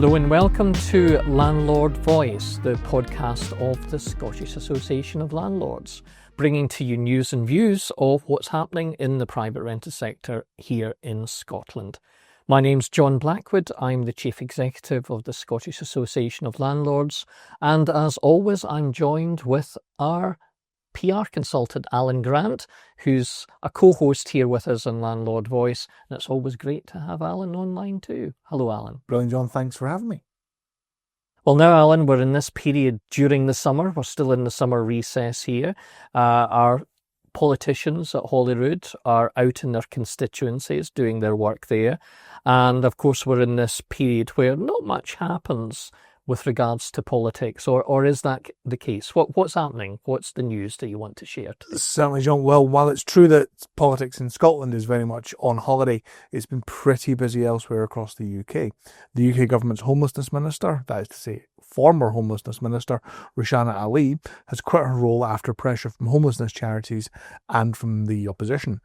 Hello and welcome to Landlord Voice, the podcast of the Scottish Association of Landlords, bringing to you news and views of what's happening in the private rented sector here in Scotland. My name's John Blackwood, I'm the Chief Executive of the Scottish Association of Landlords, and as always I'm joined with our PR consultant Alan Grant, who's a co-host here with us on Landlord Voice, and it's always great to have Alan online too. Hello Alan. Brilliant, John, thanks for having me. Well now Alan, we're in this period during the summer, we're still in the summer recess here. Our politicians at Holyrood are out in their constituencies doing their work there, and of course we're in this period where not much happens with regards to politics, or is that the case? What's happening? What's the news that you want to share today? Certainly, John. Well, while it's true that politics in Scotland is very much on holiday, it's been pretty busy elsewhere across the UK. The UK government's homelessness minister, that is to say, former homelessness minister, Rushana Ali, has quit her role after pressure from homelessness charities and from the opposition.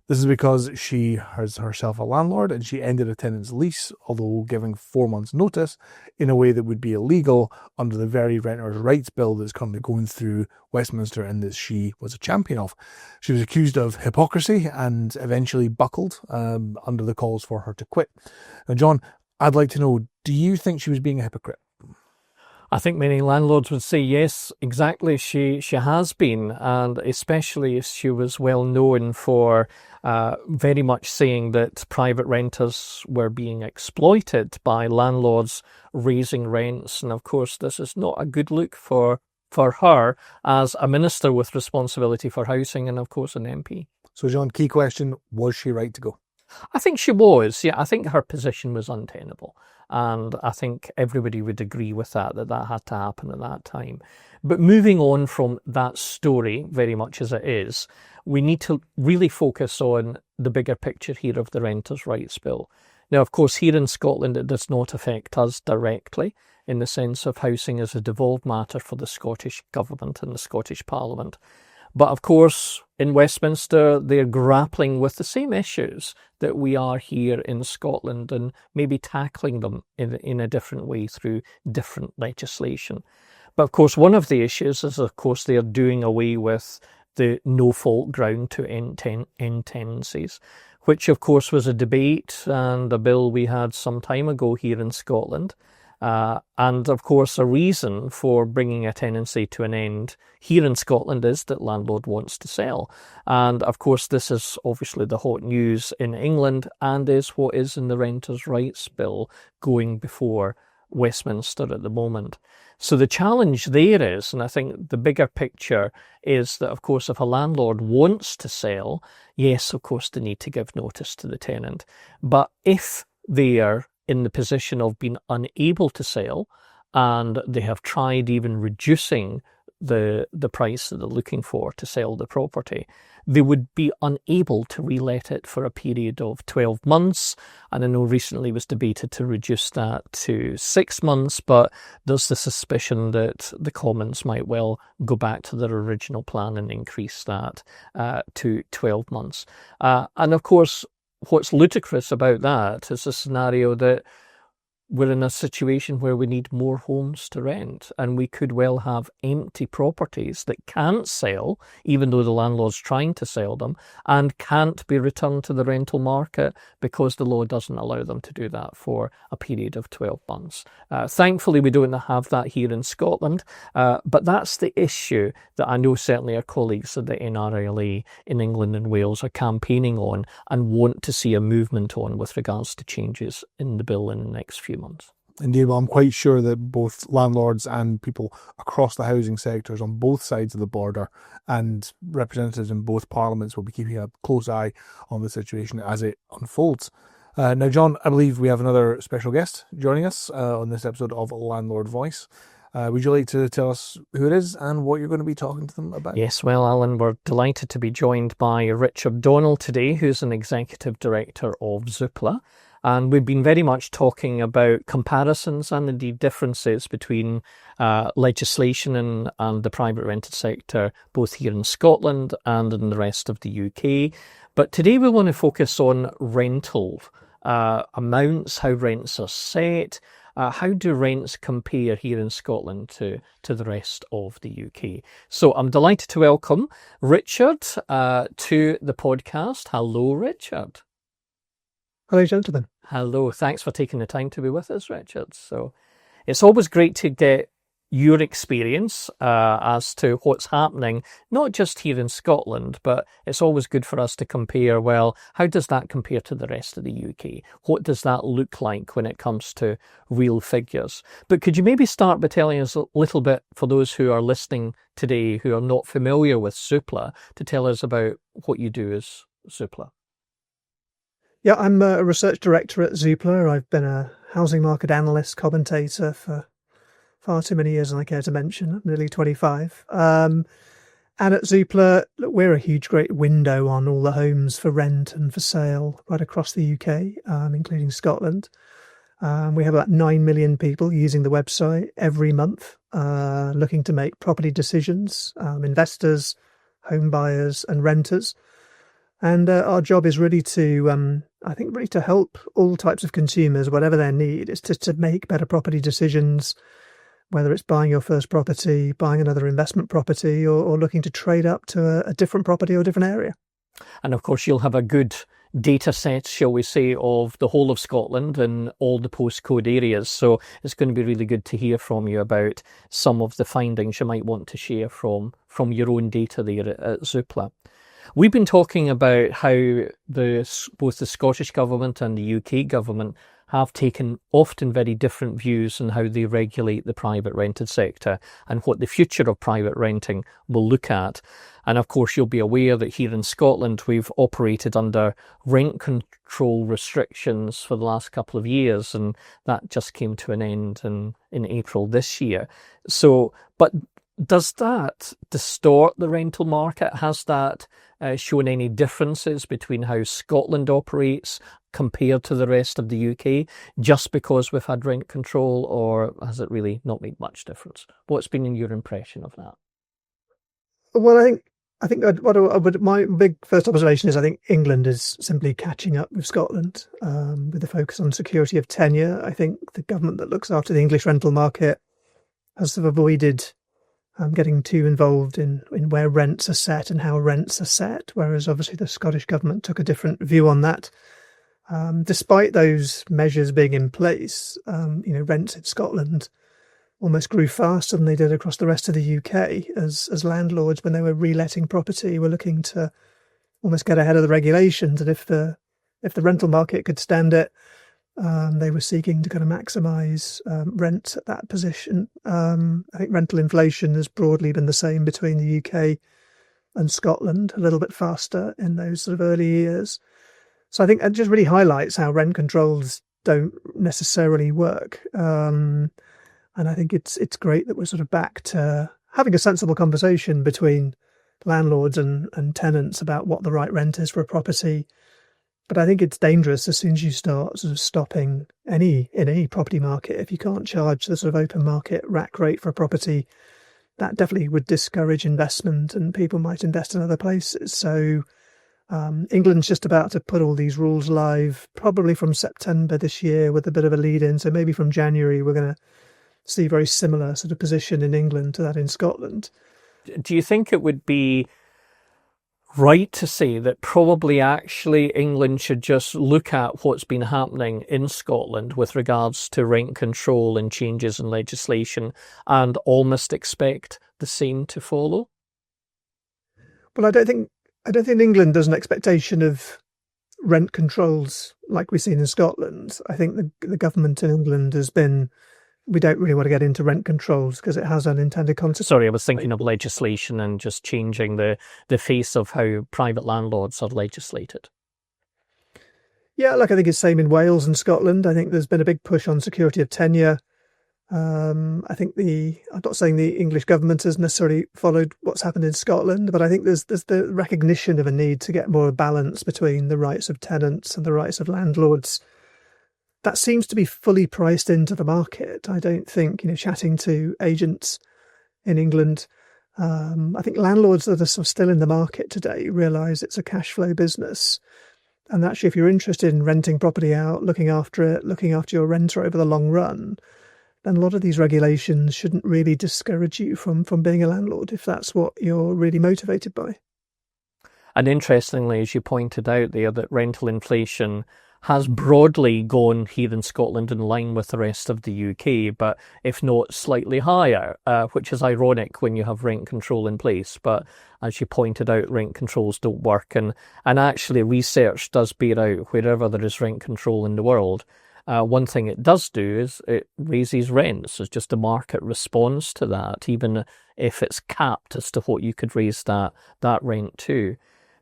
This is because she is herself a landlord and she ended a tenant's lease, although giving 4 months' notice, in a way that would be illegal under the very Renters' Rights Bill that's currently going through Westminster and that she was a champion of. She was accused of hypocrisy and eventually buckled under the calls for her to quit. Now, John, I'd like to know, do you think she was being a hypocrite? I think many landlords would say yes, exactly. She has been, and especially as she was well known for very much saying that private renters were being exploited by landlords raising rents. And of course, this is not a good look for her as a minister with responsibility for housing and of course an MP. So John, key question, was she right to go? I think she was, yeah. I think her position was untenable. And I think everybody would agree with that had to happen at that time. But moving on from that story, very much as it is, we need to really focus on the bigger picture here of the Renters' Rights Bill. Now, of course, here in Scotland, it does not affect us directly in the sense of housing as a devolved matter for the Scottish Government and the Scottish Parliament. But of course, in Westminster, they're grappling with the same issues that we are here in Scotland and maybe tackling them in a different way through different legislation. But of course, one of the issues is, of course, they are doing away with the no-fault ground to end tenancies, which of course was a debate and a bill we had some time ago here in Scotland. And of course, a reason for bringing a tenancy to an end here in Scotland is that landlord wants to sell. And of course, this is obviously the hot news in England and is what is in the Renters' Rights Bill going before Westminster at the moment. So the challenge there is, and I think the bigger picture is that, of course, if a landlord wants to sell, yes, of course, they need to give notice to the tenant. But if they are in the position of being unable to sell and they have tried even reducing the price that they're looking for to sell the property, they would be unable to relet it for a period of 12 months. And I know recently was debated to reduce that to 6 months, but there's the suspicion that the Commons might well go back to their original plan and increase that to 12 months. And of course, what's ludicrous about that is a scenario that we're in a situation where we need more homes to rent, and we could well have empty properties that can't sell, even though the landlord's trying to sell them, and can't be returned to the rental market because the law doesn't allow them to do that for a period of 12 months. Thankfully, we don't have that here in Scotland, but that's the issue that I know certainly our colleagues at the NRLA in England and Wales are campaigning on and want to see a movement on with regards to changes in the bill in the next few months. Indeed, well, I'm quite sure that both landlords and people across the housing sectors on both sides of the border and representatives in both parliaments will be keeping a close eye on the situation as it unfolds. Now, John, I believe we have another special guest joining us on this episode of Landlord Voice. Would you like to tell us who it is and what you're going to be talking to them about? Yes, well, Alan, we're delighted to be joined by Richard Donnell today, who's an Executive Director of Zoopla. And we've been very much talking about comparisons and indeed differences between legislation and the private rented sector, both here in Scotland and in the rest of the UK. But today we want to focus on rental amounts, how rents are set, how do rents compare here in Scotland to the rest of the UK? So I'm delighted to welcome Richard to the podcast. Hello, Richard. Hello, gentlemen. Hello. Thanks for taking the time to be with us, Richard. So it's always great to get your experience as to what's happening, not just here in Scotland, but it's always good for us to compare, well, how does that compare to the rest of the UK? What does that look like when it comes to real figures? But could you maybe start by telling us a little bit, for those who are listening today who are not familiar with Zoopla, to tell us about what you do as Zoopla? Yeah, I'm a research director at Zoopla. I've been a housing market analyst, commentator for far too many years than I care to mention. I'm nearly 25. And at Zoopla, look, we're a huge, great window on all the homes for rent and for sale right across the UK, including Scotland. We have about 9 million people using the website every month, looking to make property decisions, investors, home buyers and renters. And our job is really to, really to help all types of consumers, whatever their need, is to make better property decisions, whether it's buying your first property, buying another investment property, or looking to trade up to a different property or different area. And of course, you'll have a good data set, shall we say, of the whole of Scotland and all the postcode areas. So it's going to be really good to hear from you about some of the findings you might want to share from your own data there at Zoopla. We've been talking about how both the Scottish Government and the UK Government have taken often very different views on how they regulate the private rented sector and what the future of private renting will look at. And of course, you'll be aware that here in Scotland, we've operated under rent control restrictions for the last couple of years, and that just came to an end in April this year. So, but does that distort the rental market? Has that shown any differences between how Scotland operates compared to the rest of the UK, just because we've had rent control, or has it really not made much difference? What's been your impression of that? Well, I think my big first observation is I think England is simply catching up with Scotland with the focus on security of tenure. I think the government that looks after the English rental market has sort of avoided getting too involved in where rents are set and how rents are set, whereas obviously the Scottish Government took a different view on that. Despite those measures being in place, rents in Scotland almost grew faster than they did across the rest of the UK as landlords, when they were reletting property, were looking to almost get ahead of the regulations. And if the rental market could stand it, they were seeking to kind of maximise rent at that position. I think rental inflation has broadly been the same between the UK and Scotland, a little bit faster in those sort of early years. So I think it just really highlights how rent controls don't necessarily work. And I think it's great that we're sort of back to having a sensible conversation between landlords and tenants about what the right rent is for a property. But I think it's dangerous as soon as you start sort of stopping in any property market. If you can't charge the sort of open market rack rate for a property, that definitely would discourage investment and people might invest in other places. So England's just about to put all these rules live, probably from September this year with a bit of a lead in. So maybe from January, we're going to see very similar sort of position in England to that in Scotland. Do you think it would be right to say that probably actually England should just look at what's been happening in Scotland with regards to rent control and changes in legislation and almost expect the same to follow? Well, I don't think England does an expectation of rent controls like we've seen in Scotland. I think the government in England has been, we don't really want to get into rent controls because it has unintended consequences. Sorry, I was thinking of legislation and just changing the face of how private landlords are legislated. Yeah, I think it's the same in Wales and Scotland. I think there's been a big push on security of tenure. I think I'm not saying the English government has necessarily followed what's happened in Scotland, but I think there's the recognition of a need to get more balance between the rights of tenants and the rights of landlords. That seems to be fully priced into the market. I don't think, chatting to agents in England, I think landlords that are sort of still in the market today realise it's a cash flow business. And actually, if you're interested in renting property out, looking after it, looking after your renter over the long run, then a lot of these regulations shouldn't really discourage you from being a landlord if that's what you're really motivated by. And interestingly, as you pointed out there, that rental inflation has broadly gone here in Scotland in line with the rest of the UK, but if not slightly higher, which is ironic when you have rent control in place. But as you pointed out, rent controls don't work. And actually research does bear out wherever there is rent control in the world. One thing it does do is it raises rents. It's just a market response to that, even if it's capped as to what you could raise that rent to.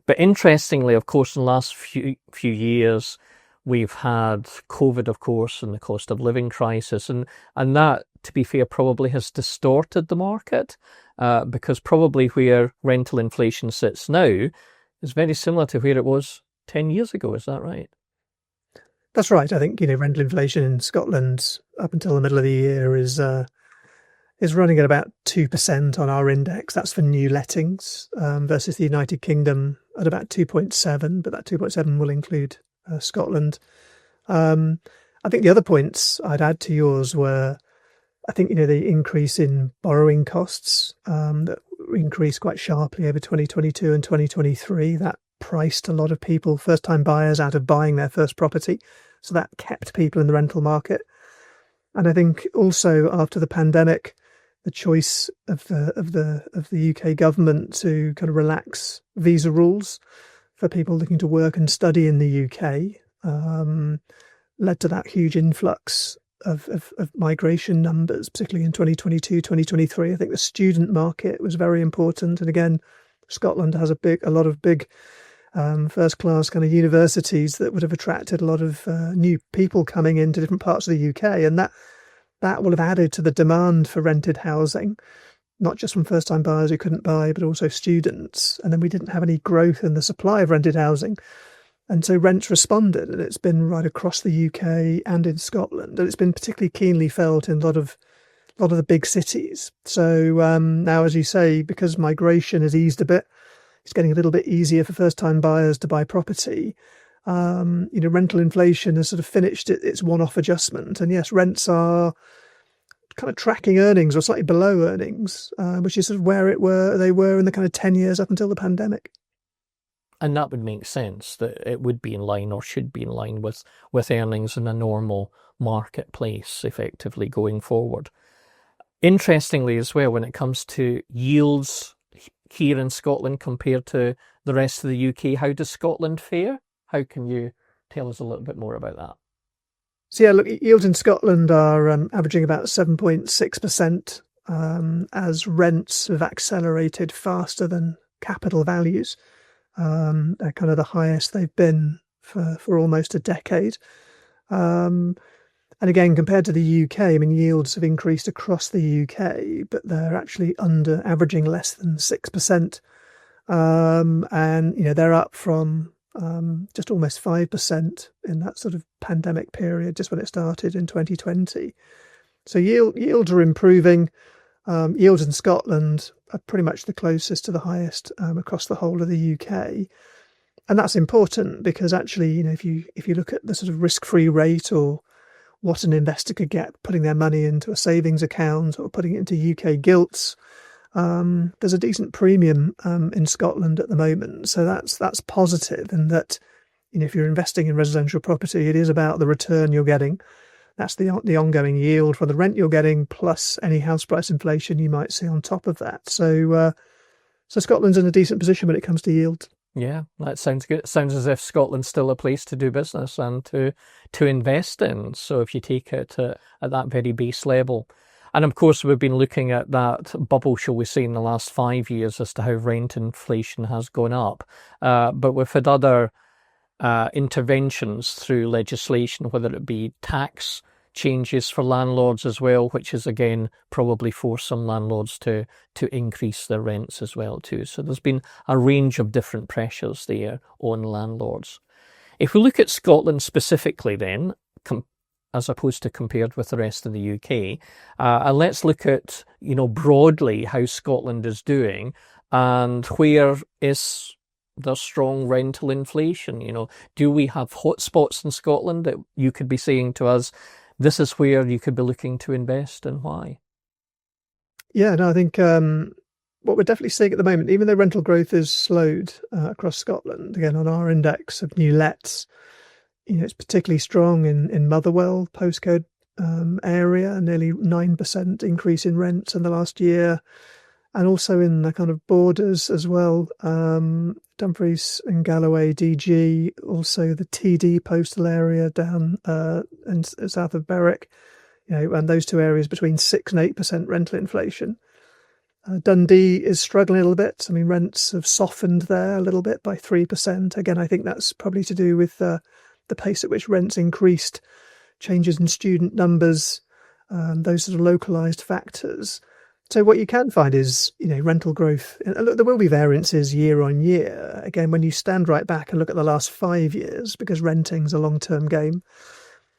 But interestingly, of course, in the last few years, we've had COVID, of course, and the cost of living crisis. And that, to be fair, probably has distorted the market because probably where rental inflation sits now is very similar to where it was 10 years ago. Is that right? That's right. I think, rental inflation in Scotland up until the middle of the year is running at about 2% on our index. That's for new lettings versus the United Kingdom at about 2.7, but that 2.7 will include Scotland. I think the other points I'd add to yours were, I think, the increase in borrowing costs that increased quite sharply over 2022 and 2023. That priced a lot of people, first-time buyers, out of buying their first property. So that kept people in the rental market. And I think also after the pandemic, the choice of the UK government to kind of relax visa rules for people looking to work and study in the UK led to that huge influx of migration numbers, particularly in 2022, 2023. I think the student market was very important. And again, Scotland has a lot of big first-class kind of universities that would have attracted a lot of new people coming into different parts of the UK. And that will have added to the demand for rented housing, not just from first-time buyers who couldn't buy, but also students. And then we didn't have any growth in the supply of rented housing. And so rents responded, and it's been right across the UK and in Scotland. And it's been particularly keenly felt in a lot of the big cities. So now, as you say, because migration has eased a bit, it's getting a little bit easier for first-time buyers to buy property. Rental inflation has sort of finished its one-off adjustment. And yes, rents are kind of tracking earnings or slightly below earnings, which is sort of where they were in the kind of 10 years up until the pandemic. And that would make sense, that it would be in line or should be in line with earnings in a normal marketplace effectively going forward. Interestingly as well, when it comes to yields here in Scotland compared to the rest of the UK, how does Scotland fare? How can you tell us a little bit more about that? So yeah, look, yields in Scotland are averaging about 7.6% as rents have accelerated faster than capital values. They're kind of the highest they've been for almost a decade. And again, compared to the UK, I mean, yields have increased across the UK, but they're actually averaging less than 6%. And, they're up from just almost 5% in that sort of pandemic period, just when it started in 2020. So yields are improving. Yields in Scotland are pretty much the closest to the highest across the whole of the UK. And that's important because actually, if you look at the sort of risk-free rate or what an investor could get putting their money into a savings account or putting it into UK gilts, there's a decent premium in Scotland at the moment. So that's positive in that, if you're investing in residential property, it is about the return you're getting. That's the ongoing yield for the rent you're getting, plus any house price inflation you might see on top of that. So Scotland's in a decent position when it comes to yield. Yeah, that sounds good. It sounds as if Scotland's still a place to do business and to invest in. So if you take it at that very base level. And of course, we've been looking at that bubble, shall we say, in the last 5 years as to how rent inflation has gone up. But we've had other interventions through legislation, whether it be tax changes for landlords as well, which is again probably forced some landlords to increase their rents as well too. So there's been a range of different pressures there on landlords. If we look at Scotland specifically then, as opposed to compared with the rest of the UK, let's look at, broadly how Scotland is doing and where is there's strong rental inflation? Do we have hotspots in Scotland that you could be saying to us, this is where you could be looking to invest and why? Yeah, no, I think what we're definitely seeing at the moment, even though rental growth is slowed across Scotland, again, on our index of new lets, it's particularly strong in Motherwell postcode area, nearly 9% increase in rents in the last year, and also in the kind of borders as well, Dumfries and Galloway, DG, also the TD postal area down in south of Berwick, and those two areas between 6 and 8% rental inflation. Dundee is struggling a little bit. I mean, rents have softened there a little bit by 3%. Again, I think that's probably to do with the pace at which rents increased, changes in student numbers, those sort of localised factors. So what you can find is, rental growth. And look, there will be variances year on year. Again, when you stand right back and look at the last 5 years, because renting's a long-term game.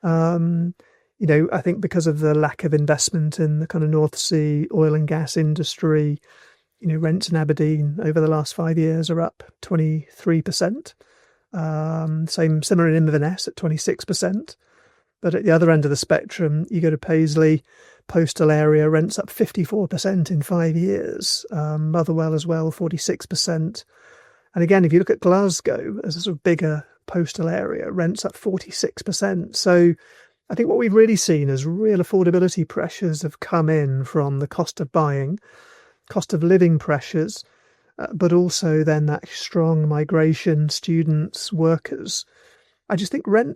I think because of the lack of investment in the kind of North Sea oil and gas industry, rents in Aberdeen over the last 5 years are up 23%. Similar in Inverness at 26%. But at the other end of the spectrum, you go to Paisley, postal area, rents up 54% in 5 years. Motherwell as well, 46%. And again, if you look at Glasgow as a sort of bigger postal area, rents up 46%. So I think what we've really seen is real affordability pressures have come in from the cost of buying, cost of living pressures, but also then that strong migration, students, workers. I just think I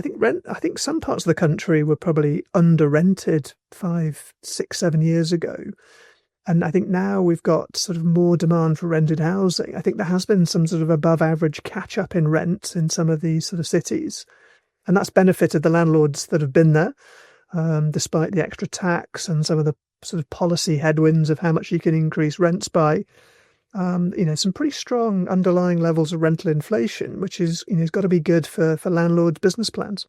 think some parts of the country were probably under rented 5, 6, 7 years ago. And I think now we've got sort of more demand for rented housing. I think there has been some sort of above average catch up in rents in some of these sort of cities. And that's benefited the landlords that have been there, despite the extra tax and some of the sort of policy headwinds of how much you can increase rents by. Some pretty strong underlying levels of rental inflation, which is, has got to be good for landlords' business plans.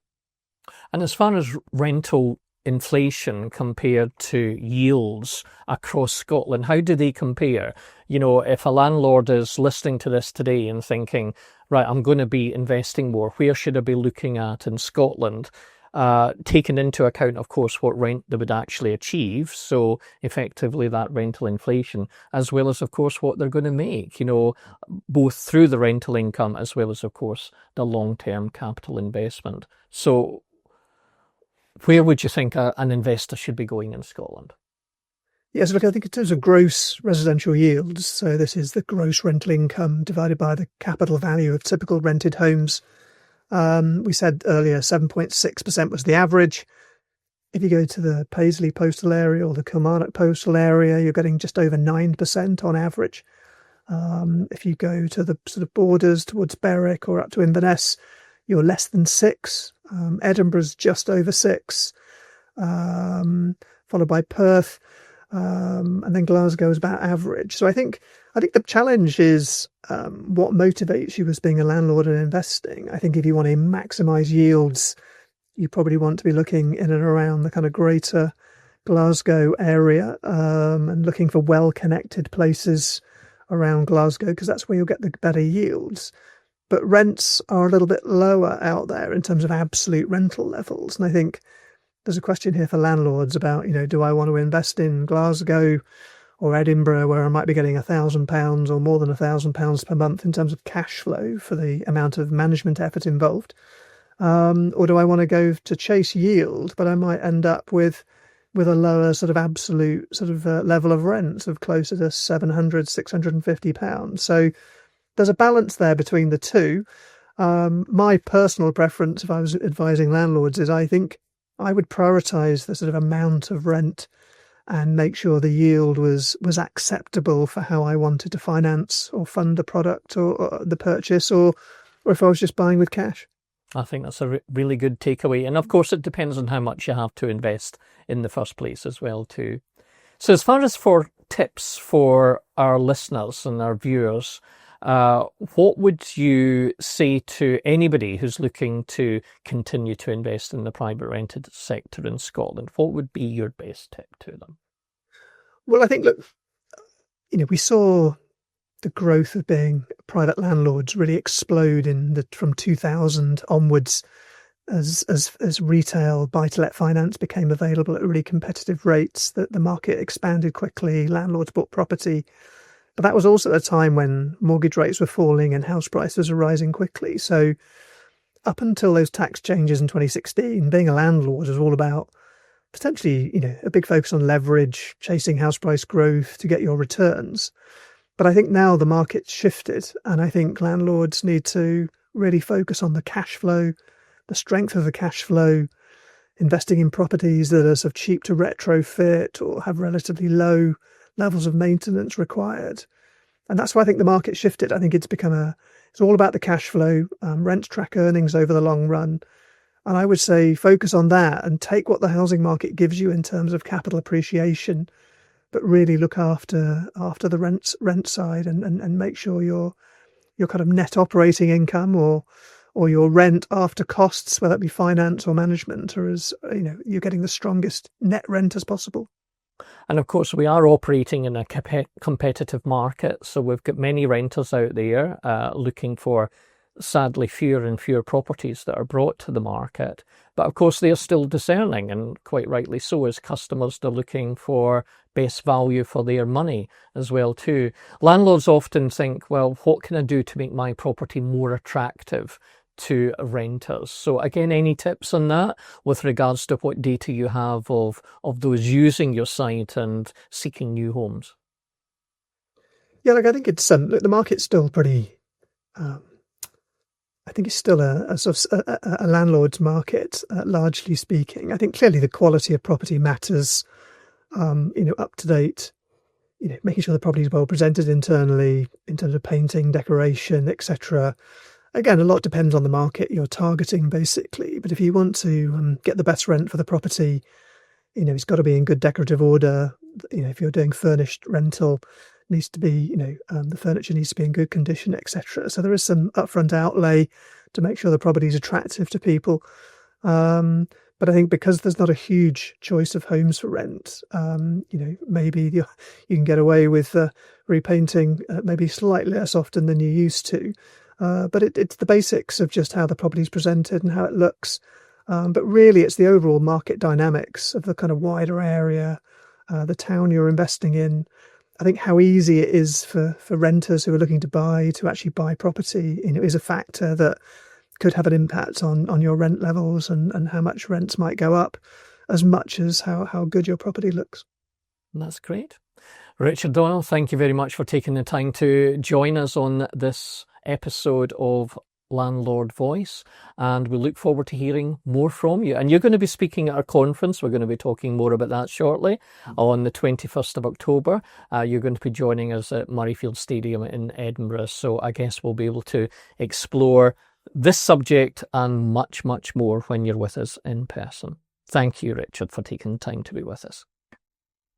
And as far as rental inflation compared to yields across Scotland, how do they compare? If a landlord is listening to this today and thinking, right, I'm going to be investing more, where should I be looking at in Scotland? Taking into account, of course, what rent they would actually achieve, so effectively that rental inflation, as well as, of course, what they're going to make, both through the rental income as well as, of course, the long-term capital investment. So where would you think an investor should be going in Scotland? Yes, look, I think in terms of gross residential yields, so this is the gross rental income divided by the capital value of typical rented homes. We said earlier 7.6% was the average. If you go to the Paisley postal area or the Kilmarnock postal area, you're getting just over 9% on average. If you go to the sort of borders towards Berwick or up to Inverness, you're less than 6%. Edinburgh's just over 6%, followed by Perth, and then Glasgow is about average. So I think the challenge is what motivates you as being a landlord and investing. I think if you want to maximise yields, you probably want to be looking in and around the kind of greater Glasgow area and looking for well-connected places around Glasgow, because that's where you'll get the better yields. But rents are a little bit lower out there in terms of absolute rental levels. And I think there's a question here for landlords about, do I want to invest in Glasgow or Edinburgh, where I might be getting £1,000 or more than £1,000 per month in terms of cash flow for the amount of management effort involved? Or do I want to go to chase yield, but I might end up with a lower sort of absolute sort of level of rents of closer to £700, £650. So there's a balance there between the two. My personal preference, if I was advising landlords, is I think I would prioritise the sort of amount of rent and make sure the yield was acceptable for how I wanted to finance or fund the product or the purchase, or if I was just buying with cash. I think that's a really good takeaway. And of course, it depends on how much you have to invest in the first place as well, too. So as far as for tips for our listeners and our viewers, what would you say to anybody who's looking to continue to invest in the private rented sector in Scotland? What would be your best tip to them? Well, I think, look, we saw growth of being private landlords really explode from 2000 onwards, as retail buy-to-let finance became available at really competitive rates, that the market expanded quickly, landlords bought property. But that was also at a time when mortgage rates were falling and house prices were rising quickly. So up until those tax changes in 2016, being a landlord was all about potentially, a big focus on leverage, chasing house price growth to get your returns. But I think now the market's shifted, and I think landlords need to really focus on the cash flow, the strength of the cash flow, investing in properties that are sort of cheap to retrofit or have relatively low levels of maintenance required. And that's why I think the market shifted. I think it's all about the cash flow. Rents track earnings over the long run. And I would say focus on that and take what the housing market gives you in terms of capital appreciation, but really look after the rent side and make sure your kind of net operating income or your rent after costs, whether it be finance or management, or you're getting the strongest net rent as possible. And of course, we are operating in a competitive market, so we've got many renters out there looking for, sadly, fewer and fewer properties that are brought to the market. But of course, they are still discerning, and quite rightly so, as customers. They're looking for best value for their money as well too. Landlords often think, well, what can I do to make my property more attractive to renters? So again, any tips on that with regards to what data you have of those using your site and seeking new homes? Yeah, I think it's the market's still pretty. I think it's still a sort of a landlord's market, largely speaking. I think clearly the quality of property matters. Up to date, making sure the property is well presented internally in terms of painting, decoration, etc. Again, a lot depends on the market you're targeting, basically. But if you want to get the best rent for the property, it's got to be in good decorative order. If you're doing furnished rental, it needs to be, the furniture needs to be in good condition, etc. So there is some upfront outlay to make sure the property is attractive to people. But I think because there's not a huge choice of homes for rent, maybe you can get away with repainting maybe slightly less often than you used to. But it's the basics of just how the property is presented and how it looks. But really, it's the overall market dynamics of the kind of wider area, the town you're investing in. I think how easy it is for renters who are looking to buy to actually buy property, is a factor that could have an impact on your rent levels and how much rents might go up, as much as how good your property looks. That's great. Richard Doyle, thank you very much for taking the time to join us on this episode of Landlord Voice, and we look forward to hearing more from you. And you're going to be speaking at our conference. We're going to be talking more about that shortly on the 21st of October. You're going to be joining us at Murrayfield Stadium in Edinburgh, so I guess we'll be able to explore this subject and much, much more when you're with us in person. Thank you, Richard, for taking the time to be with us.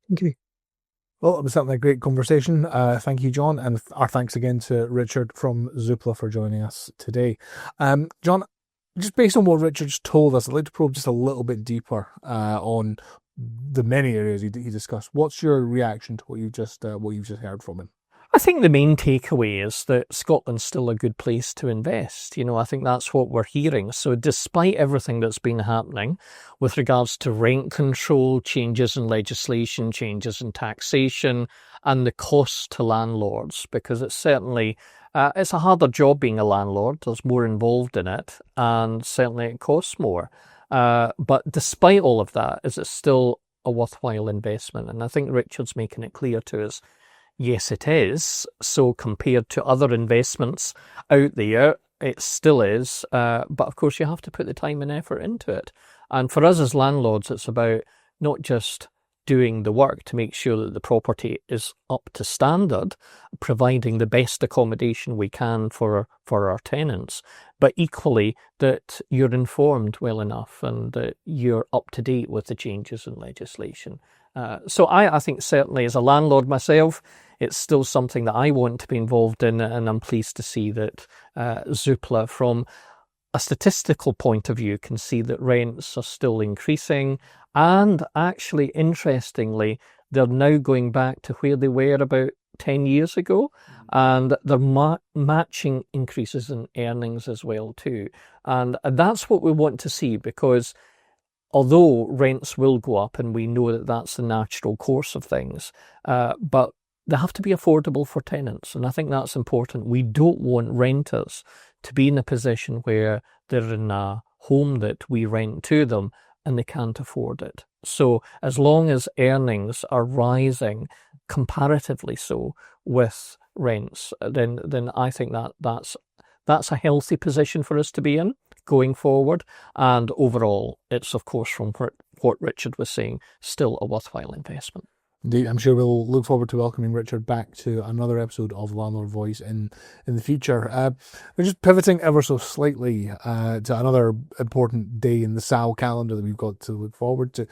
Thank you. Well, it was certainly a great conversation. Thank you, John, and our thanks again to Richard from Zoopla for joining us today. John, just based on what Richard's told us, I'd like to probe just a little bit deeper on the many areas he discussed. What's your reaction to what you've just heard from him? I think the main takeaway is that Scotland's still a good place to invest. I think that's what we're hearing. So despite everything that's been happening with regards to rent control, changes in legislation, changes in taxation, and the cost to landlords, because it's certainly, it's a harder job being a landlord. There's more involved in it, and certainly it costs more. But despite all of that, is it still a worthwhile investment? And I think Richard's making it clear to us. Yes, it is. So compared to other investments out there, it still is. But of course, you have to put the time and effort into it. And for us as landlords, it's about not just doing the work to make sure that the property is up to standard, providing the best accommodation we can for our tenants, but equally that you're informed well enough and that you're up to date with the changes in legislation. So I think certainly as a landlord myself, it's still something that I want to be involved in, and I'm pleased to see that Zoopla, from a statistical point of view, can see that rents are still increasing, and actually, interestingly, they're now going back to where they were about 10 years ago, and they're matching increases in earnings as well too. And that's what we want to see, because although rents will go up, and we know that that's the natural course of things, but they have to be affordable for tenants. And I think that's important. We don't want renters to be in a position where they're in a home that we rent to them and they can't afford it. So as long as earnings are rising comparatively so with rents, then I think that's a healthy position for us to be in going forward. And overall, it's, of course, from what Richard was saying, still a worthwhile investment. Indeed, I'm sure we'll look forward to welcoming Richard back to another episode of Landlord Voice in the future. We're just pivoting ever so slightly to another important day in the SAL calendar that we've got to look forward to.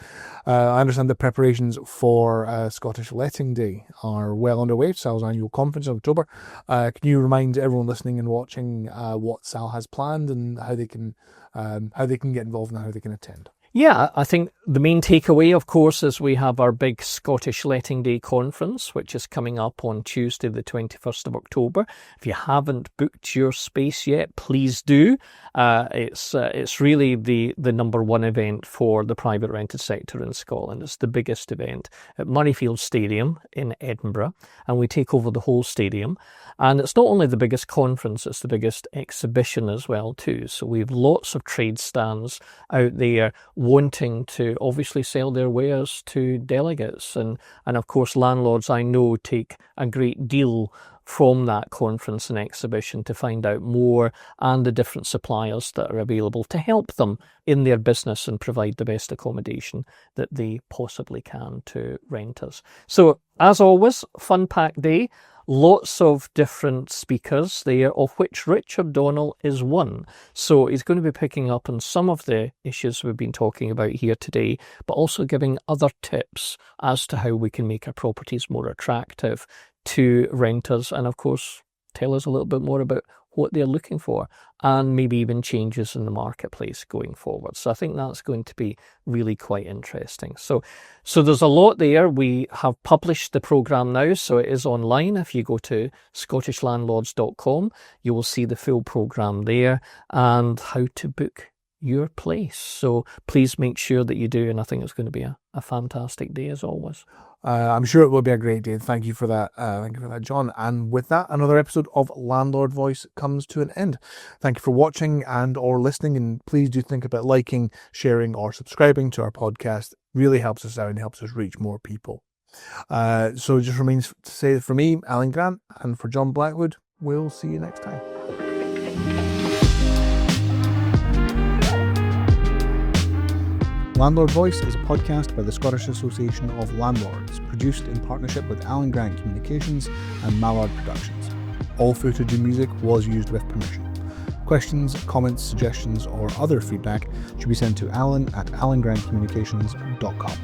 I understand that preparations for Scottish Letting Day are well underway, SAL's annual conference in October. Can you remind everyone listening and watching what SAL has planned and how they can get involved and how they can attend? Yeah, I think the main takeaway, of course, is we have our big Scottish Letting Day conference, which is coming up on Tuesday, the 21st of October. If you haven't booked your space yet, please do. It's really the number one event for the private rented sector in Scotland. It's the biggest event at Murrayfield Stadium in Edinburgh, and we take over the whole stadium. And it's not only the biggest conference, it's the biggest exhibition as well too. So we have lots of trade stands out there wanting to obviously sell their wares to delegates. And of course, landlords, I know, take a great deal from that conference and exhibition to find out more, and the different suppliers that are available to help them in their business and provide the best accommodation that they possibly can to renters. So as always, fun-packed day. Lots of different speakers there, of which Richard Donnell is one. So he's going to be picking up on some of the issues we've been talking about here today, but also giving other tips as to how we can make our properties more attractive to renters, and of course tell us a little bit more about what they're looking for, and maybe even changes in the marketplace going forward. So I think that's going to be really quite interesting. So there's a lot there. We have published the programme now, so it is online. If you go to scottishlandlords.com, you will see the full programme there and how to book your place. So please make sure that you do, and I think it's going to be a fantastic day as always. I'm sure it will be a great day. Thank you for that. Thank you for that, John. And with that, another episode of Landlord Voice comes to an end. Thank you for watching and or listening, and please do think about liking, sharing, or subscribing to our podcast. It really helps us out and helps us reach more people. So it just remains to say for me, Alan Grant, and for John Blackwood, we'll see you next time. Landlord Voice is a podcast by the Scottish Association of Landlords, produced in partnership with Alan Grant Communications and Mallard Productions. All footage and music was used with permission. Questions, comments, suggestions, or other feedback should be sent to alan@alangrantcommunications.com.